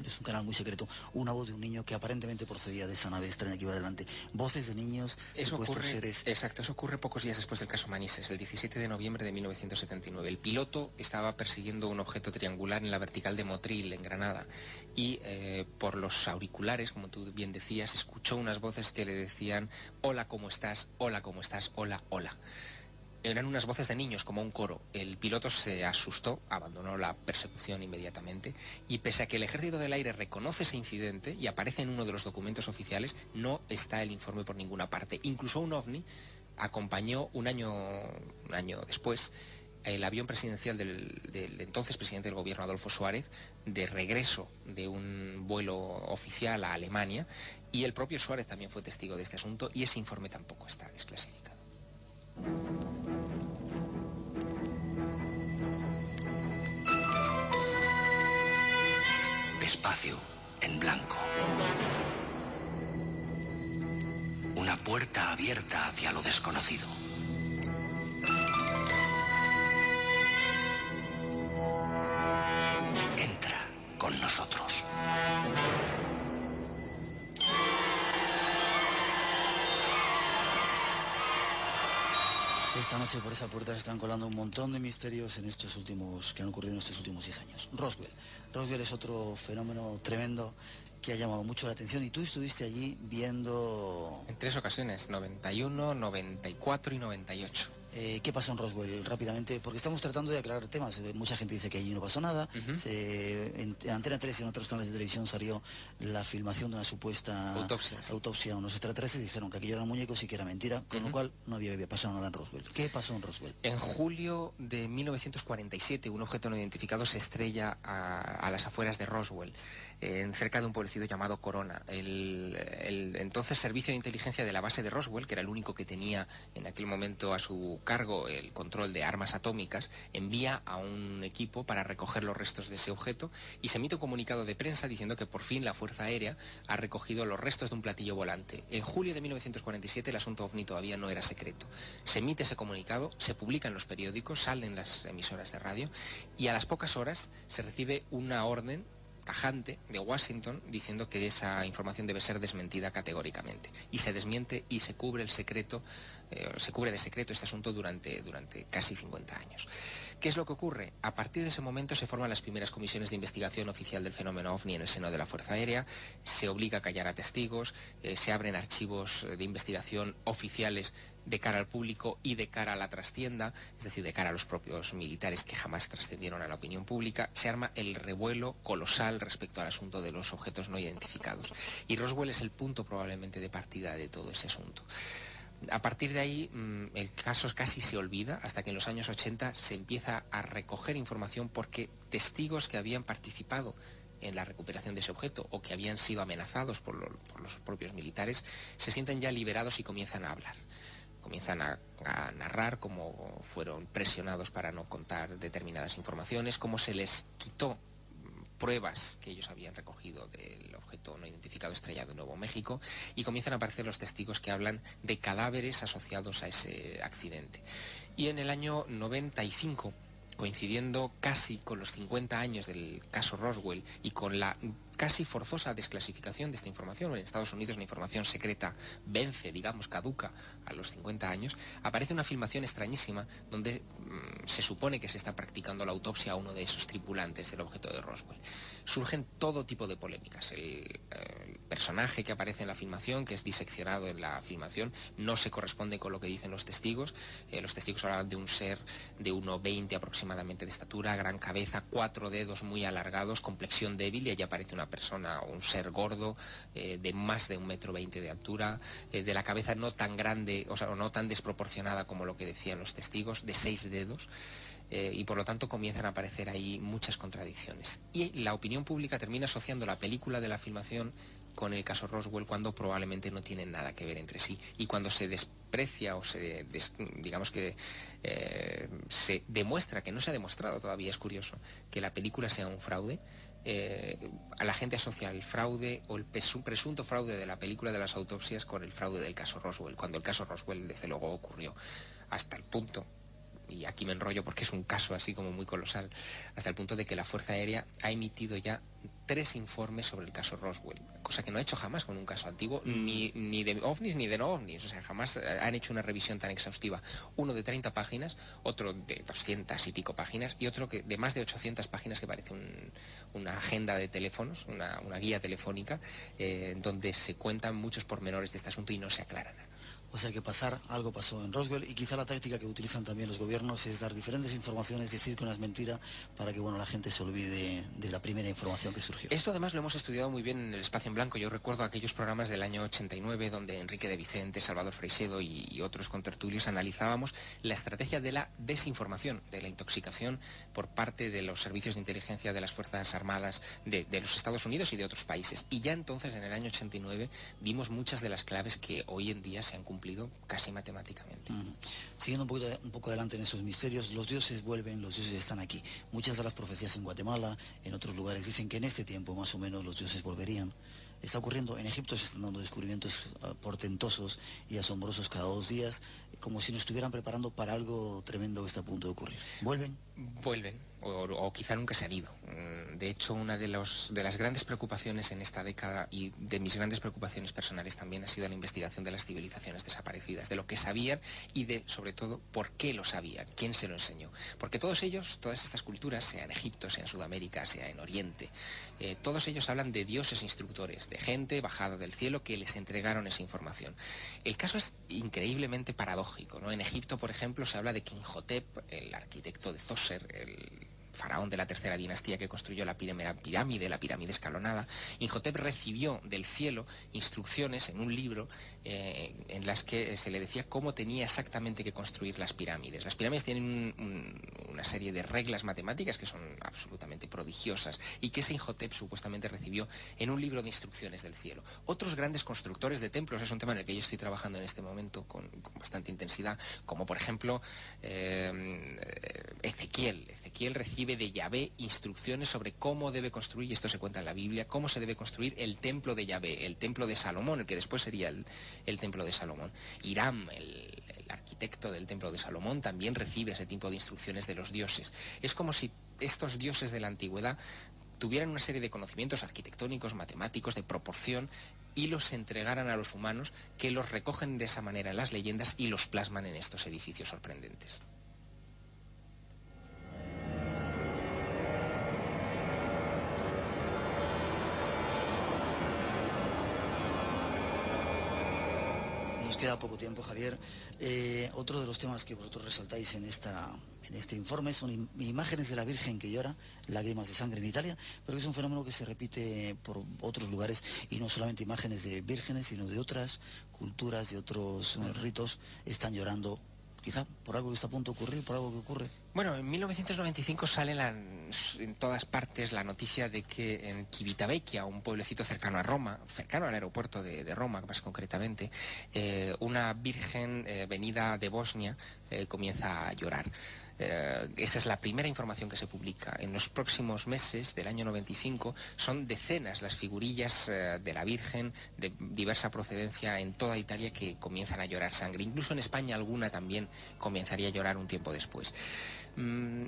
S3: es un canal muy secreto, una voz de un niño que aparentemente procedía de esa nave extraña que iba adelante. Voces de niños, supuestos seres.
S2: Exacto, eso ocurre pocos días después del caso Manises, el 17 de noviembre de 1979. El piloto estaba persiguiendo un objeto triangular en la vertical de Motril, en Granada, y por los auriculares, como tú bien decías, escuchó unas voces que le decían: hola, ¿cómo estás? Hola, ¿cómo estás? Hola, hola. Eran unas voces de niños, como un coro. El piloto se asustó, abandonó la persecución inmediatamente, y pese a que el Ejército del Aire reconoce ese incidente y aparece en uno de los documentos oficiales, no está el informe por ninguna parte. Incluso un ovni acompañó un año después el avión presidencial del entonces presidente del gobierno, Adolfo Suárez, de regreso de un vuelo oficial a Alemania, y el propio Suárez también fue testigo de este asunto, y ese informe tampoco está desclasificado.
S5: Espacio en blanco. Una puerta abierta hacia lo desconocido. Entra con nosotros.
S3: Esta noche por esa puerta se están colando un montón de misterios que han ocurrido en estos últimos 10 años. Roswell. Roswell es otro fenómeno tremendo que ha llamado mucho la atención y tú estuviste allí viendo...
S2: En 3 ocasiones, 91, 94 y 98.
S3: ¿Qué pasó en Roswell? Rápidamente, porque estamos tratando de aclarar temas. Mucha gente dice que allí no pasó nada. En Antena 3 y en otros canales de televisión salió la filmación de una supuesta autopsia a unos extraterrestres y dijeron que aquello eran muñecos y que era mentira, con lo cual no había pasado nada en Roswell. ¿Qué pasó en Roswell?
S2: En julio de 1947, un objeto no identificado se estrella a las afueras de Roswell, cerca de un pueblecito llamado Corona. El entonces servicio de inteligencia de la base de Roswell, que era el único que tenía en aquel momento a su cargo el control de armas atómicas, envía a un equipo para recoger los restos de ese objeto y se emite un comunicado de prensa diciendo que por fin la Fuerza Aérea ha recogido los restos de un platillo volante. En julio de 1947 el asunto OVNI todavía no era secreto. Se emite ese comunicado, se publica en los periódicos, salen las emisoras de radio y a las pocas horas se recibe una orden tajante de Washington diciendo que esa información debe ser desmentida categóricamente. Y se desmiente y se cubre el secreto, se cubre de secreto este asunto durante casi 50 años. ¿Qué es lo que ocurre? A partir de ese momento se forman las primeras comisiones de investigación oficial del fenómeno OVNI en el seno de la Fuerza Aérea, se obliga a callar a testigos, se abren archivos de investigación oficiales de cara al público y de cara a la trastienda, es decir, de cara a los propios militares que jamás trascendieron a la opinión pública. Se arma el revuelo colosal respecto al asunto de los objetos no identificados. Y Roswell es el punto probablemente de partida de todo ese asunto. A partir de ahí el caso casi se olvida hasta que en los años 80 se empieza a recoger información porque testigos que habían participado en la recuperación de ese objeto o que habían sido amenazados por los propios militares se sienten ya liberados y comienzan a hablar. Comienzan a narrar cómo fueron presionados para no contar determinadas informaciones, cómo se les quitó pruebas que ellos habían recogido del objeto no identificado estrellado en Nuevo México y comienzan a aparecer los testigos que hablan de cadáveres asociados a ese accidente. Y en el año 95, coincidiendo casi con los 50 años del caso Roswell y con la casi forzosa desclasificación de esta información, en Estados Unidos la información secreta vence, digamos, caduca a los 50 años, aparece una filmación extrañísima donde se supone que se está practicando la autopsia a uno de esos tripulantes del objeto de Roswell. Surgen todo tipo de polémicas. El personaje que aparece en la filmación, que es diseccionado en la filmación, no se corresponde con lo que dicen los testigos. Los testigos hablan de un ser de 1,20 aproximadamente de estatura, gran cabeza, 4 dedos muy alargados, complexión débil, y allí aparece una persona o un ser gordo de más de 1,20 m de altura, de la cabeza no tan grande, o sea, no tan desproporcionada como lo que decían los testigos, de 6 dedos. Y por lo tanto comienzan a aparecer ahí muchas contradicciones. Y la opinión pública termina asociando la película de la filmación con el caso Roswell cuando probablemente no tienen nada que ver entre sí. Y cuando se desprecia o se demuestra, que no se ha demostrado todavía, es curioso, que la película sea un fraude, a la gente asocia el fraude o el presunto fraude de la película de las autopsias con el fraude del caso Roswell, cuando el caso Roswell desde luego ocurrió, hasta el punto, y aquí me enrollo porque es un caso así como muy colosal, hasta el punto de que la Fuerza Aérea ha emitido ya 3 informes sobre el caso Roswell, cosa que no ha hecho jamás con un caso antiguo, ni de ovnis ni de no ovnis, o sea, jamás han hecho una revisión tan exhaustiva. Uno de 30 páginas, otro de 200 y pico páginas, y otro de más de 800 páginas que parece una agenda de teléfonos, una guía telefónica, donde se cuentan muchos pormenores de este asunto y no se aclara nada.
S3: O sea que algo pasó en Roswell y quizá la táctica que utilizan también los gobiernos es dar diferentes informaciones, decir que una es mentira para que la gente se olvide de la primera información que surgió.
S2: Esto además lo hemos estudiado muy bien en el Espacio en Blanco. Yo recuerdo aquellos programas del año 89 donde Enrique de Vicente, Salvador Freixedo y otros contertulios analizábamos la estrategia de la desinformación, de la intoxicación por parte de los servicios de inteligencia de las Fuerzas Armadas de los Estados Unidos y de otros países. Y ya entonces, en el año 89, dimos muchas de las claves que hoy en día se han cumplido casi matemáticamente.
S3: Siguiendo un poco adelante en esos misterios, los dioses vuelven, los dioses están aquí. Muchas de las profecías en Guatemala, en otros lugares, dicen que en este tiempo más o menos los dioses volverían. está ocurriendo. En Egipto se están dando descubrimientos portentosos y asombrosos cada 2 días, como si nos estuvieran preparando para algo tremendo que está a punto de ocurrir. ¿Vuelven?
S2: Vuelven, o quizá nunca se han ido. De hecho, una de las grandes preocupaciones en esta década, y de mis grandes preocupaciones personales también, ha sido la investigación de las civilizaciones desaparecidas, de lo que sabían y de, sobre todo, por qué lo sabían, quién se lo enseñó. Porque todos ellos, todas estas culturas, sea en Egipto, sea en Sudamérica, sea en Oriente, todos ellos hablan de dioses instructores, de gente bajada del cielo que les entregaron esa información. El caso es increíblemente paradójico, ¿no? En Egipto, por ejemplo, se habla de que Imhotep, el arquitecto de Zoser, el faraón de la tercera dinastía que construyó la pirámide escalonada, Imhotep recibió del cielo instrucciones en un libro en las que se le decía cómo tenía exactamente que construir las pirámides. Las pirámides tienen una serie de reglas matemáticas que son absolutamente prodigiosas y que ese Imhotep supuestamente recibió en un libro de instrucciones del cielo. Otros grandes constructores de templos, es un tema en el que yo estoy trabajando en este momento con bastante intensidad, como por ejemplo Ezequiel recibe de Yahvé instrucciones sobre cómo debe construir, y esto se cuenta en la Biblia, cómo se debe construir el templo de Yahvé, el templo de Salomón, el que después sería el templo de Salomón. Hiram, el arquitecto del templo de Salomón, también recibe ese tipo de instrucciones de los dioses. Es como si estos dioses de la antigüedad tuvieran una serie de conocimientos arquitectónicos, matemáticos, de proporción, y los entregaran a los humanos, que los recogen de esa manera en las leyendas y los plasman en estos edificios sorprendentes.
S3: Nos queda poco tiempo, Javier. Otro de los temas que vosotros resaltáis en este informe son imágenes de la Virgen que llora, lágrimas de sangre en Italia, pero es un fenómeno que se repite por otros lugares, y no solamente imágenes de vírgenes, sino de otras culturas, de otros ritos, están llorando, quizá por algo que está a punto de ocurrir, por algo que ocurre.
S2: Bueno, en 1995 sale en todas partes la noticia de que en Civitavecchia, un pueblecito cercano a Roma, cercano al aeropuerto de Roma más concretamente, una virgen venida de Bosnia comienza a llorar. Esa es la primera información que se publica. En los próximos meses del año 95 son decenas las figurillas de la Virgen de diversa procedencia en toda Italia que comienzan a llorar sangre. Incluso en España alguna también comenzaría a llorar un tiempo después.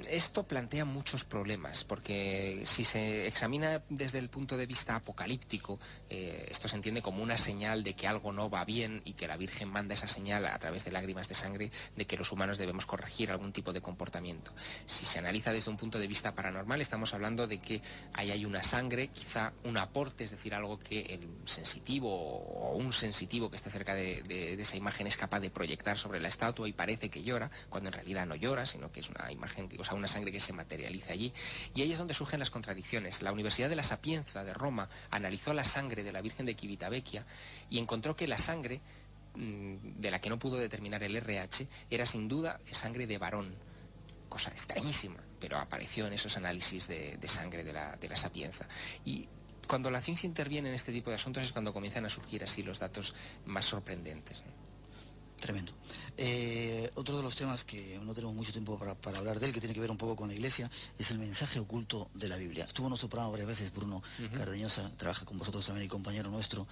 S2: Esto plantea muchos problemas, porque si se examina desde el punto de vista apocalíptico, esto se entiende como una señal de que algo no va bien y que la Virgen manda esa señal a través de lágrimas de sangre de que los humanos debemos corregir algún tipo de comportamiento. Si se analiza desde un punto de vista paranormal, estamos hablando de que ahí hay una sangre, quizá un aporte, es decir, algo que el sensitivo o un sensitivo que esté cerca de esa imagen es capaz de proyectar sobre la estatua y parece que llora, cuando en realidad no llora, sino que es una imagen, o sea, una sangre que se materializa allí. Y ahí es donde surgen las contradicciones. La Universidad de la Sapienza de Roma analizó la sangre de la Virgen de Civitavecchia y encontró que la sangre de la que no pudo determinar el RH era sin duda sangre de varón, cosa extrañísima, pero apareció en esos análisis de sangre de la Sapienza. Y cuando la ciencia interviene en este tipo de asuntos es cuando comienzan a surgir así los datos más sorprendentes, ¿no?
S3: Tremendo. Otro de los temas que no tenemos mucho tiempo para hablar de él, que tiene que ver un poco con la Iglesia, es el mensaje oculto de la Biblia. Estuvo en nuestro programa varias veces Bruno Cardeñosa, trabaja con vosotros también y compañero nuestro.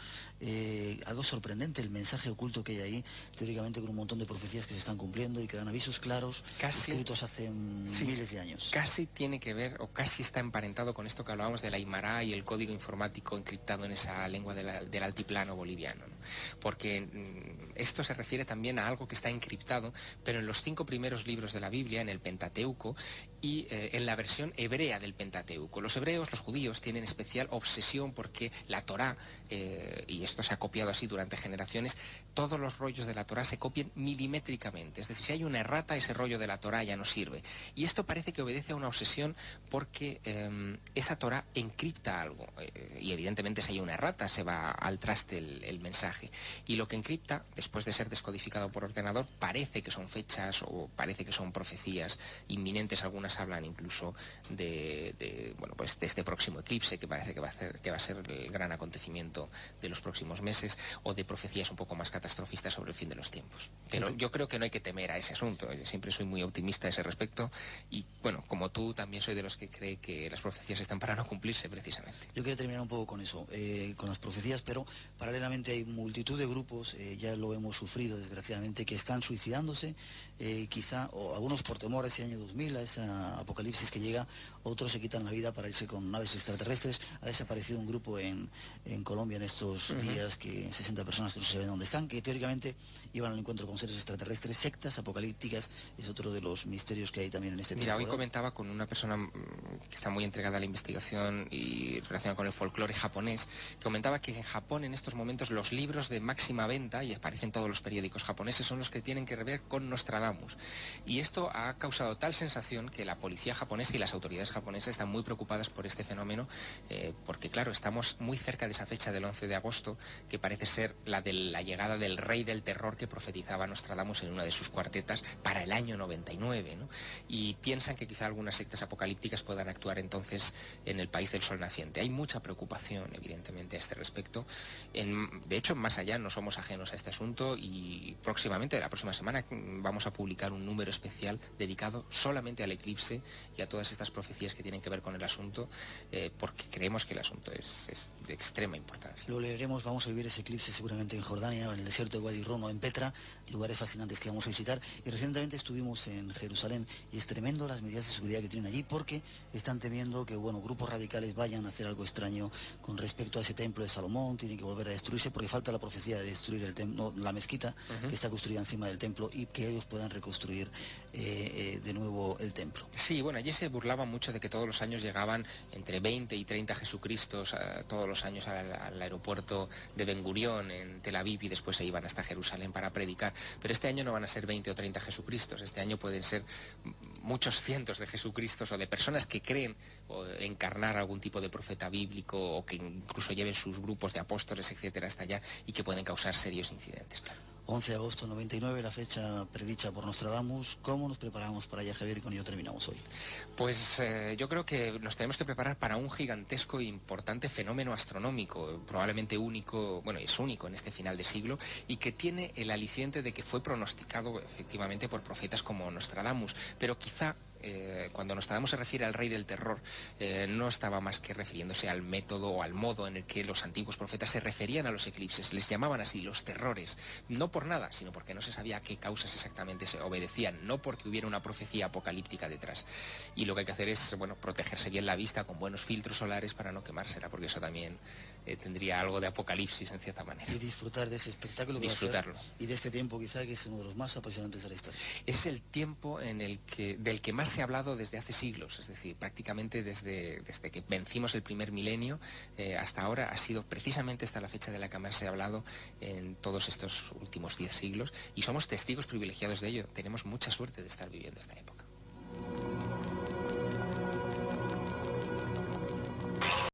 S3: Algo sorprendente el mensaje oculto que hay ahí, teóricamente con un montón de profecías que se están cumpliendo y que dan avisos claros, escritos hace miles de años.
S2: Casi tiene que ver, o casi está emparentado con esto que hablábamos de la Aymara y el código informático encriptado en esa lengua del altiplano boliviano, ¿no? Porque esto se refiere también a algo que está encriptado, pero en los 5 primeros libros de la Biblia, en el Pentateuco y en la versión hebrea del Pentateuco. Los hebreos, los judíos, tienen especial obsesión porque la Torá, y esto se ha copiado así durante generaciones, todos los rollos de la Torá se copian milimétricamente. Es decir, si hay una errata, ese rollo de la Torá ya no sirve. Y esto parece que obedece a una obsesión porque esa Torá encripta algo. Y evidentemente si hay una errata se va al traste el mensaje. Y lo que encripta, después de ser descodificado por ordenador, parece que son fechas o parece que son profecías inminentes, algunas algunas hablan incluso bueno, pues de este próximo eclipse que parece que va a ser el gran acontecimiento de los próximos meses, o de profecías un poco más catastrofistas sobre el fin de los tiempos. Pero yo creo que no hay que temer a ese asunto. Yo siempre soy muy optimista a ese respecto y, bueno, como tú, también soy de los que cree que las profecías están para no cumplirse precisamente.
S3: Yo quería terminar un poco con eso, con las profecías, pero paralelamente hay multitud de grupos, ya lo hemos sufrido desgraciadamente, que están suicidándose, quizá, o algunos por temor a ese año 2000, a esa apocalipsis que llega, otros se quitan la vida para irse con naves extraterrestres. Ha desaparecido un grupo en Colombia en estos días, que 60 personas que no se saben dónde están, que teóricamente iban al encuentro con seres extraterrestres. Sectas apocalípticas es otro de los misterios que hay también en este tema.
S2: Mira, hoy comentaba con una persona que está muy entregada a la investigación y relacionada con el folclore japonés, que comentaba que en Japón en estos momentos los libros de máxima venta, y aparecen todos los periódicos japoneses, son los que tienen que ver con Nostradamus. Y esto ha causado tal sensación que la policía japonesa y las autoridades japonesas están muy preocupadas por este fenómeno, porque claro, estamos muy cerca de esa fecha del 11 de agosto, que parece ser la de la llegada del rey del terror que profetizaba Nostradamus en una de sus cuartetas para el año 99, ¿no? Y piensan que quizá algunas sectas apocalípticas puedan actuar entonces en el país del sol naciente. Hay mucha preocupación, evidentemente, a este respecto. De hecho, más allá, no somos ajenos a este asunto, y próximamente, la próxima semana, vamos a publicar un número especial dedicado solamente al eclipse y a todas estas profecías que tienen que ver con el asunto, porque creemos que el asunto es de extrema importancia.
S3: Lo leeremos, vamos a vivir ese eclipse seguramente en Jordania, en el desierto de Wadi Rum o en Petra, lugares fascinantes que vamos a visitar. Y recientemente estuvimos en Jerusalén y es tremendo las medidas de seguridad que tienen allí, porque están temiendo que, bueno, grupos radicales vayan a hacer algo extraño con respecto a ese templo de Salomón. Tiene que volver a destruirse porque falta la profecía de destruir el templo, la mezquita que está construida encima del templo, y que ellos puedan reconstruir de nuevo el templo.
S2: Sí, bueno, allí se burlaban mucho de que todos los años llegaban entre 20 y 30 Jesucristos todos los años al aeropuerto de Ben Gurión en Tel Aviv, y después se iban hasta Jerusalén para predicar. Pero este año no van a ser 20 o 30 Jesucristos, este año pueden ser muchos cientos de Jesucristos, o de personas que creen encarnar algún tipo de profeta bíblico, o que incluso lleven sus grupos de apóstoles, etcétera, hasta allá, y que pueden causar serios incidentes, claro.
S3: 11 de agosto 99, la fecha predicha por Nostradamus. ¿Cómo nos preparamos para allá, Javier? Y con ello terminamos hoy.
S2: Pues yo creo que nos tenemos que preparar para un gigantesco e importante fenómeno astronómico, probablemente único, bueno, es único en este final de siglo, y que tiene el aliciente de que fue pronosticado efectivamente por profetas como Nostradamus, pero quizá cuando Nostradamus se refiere al rey del terror, no estaba más que refiriéndose al método o al modo en el que los antiguos profetas se referían a los eclipses. Les llamaban así los terrores, no por nada, sino porque no se sabía a qué causas exactamente se obedecían, no porque hubiera una profecía apocalíptica detrás. Y lo que hay que hacer es, bueno, protegerse bien la vista con buenos filtros solares para no quemársela, porque eso también tendría algo de apocalipsis en cierta manera.
S3: Y disfrutar de ese espectáculo.
S2: Disfrutarlo.
S3: Y de este tiempo quizá que es uno de los más apasionantes de la historia.
S2: Es el tiempo del que más se ha hablado desde hace siglos, es decir, prácticamente desde que vencimos el primer milenio hasta ahora, ha sido precisamente esta la fecha de la que más se ha hablado en todos estos últimos 10 siglos, y somos testigos privilegiados de ello. Tenemos mucha suerte de estar viviendo esta época.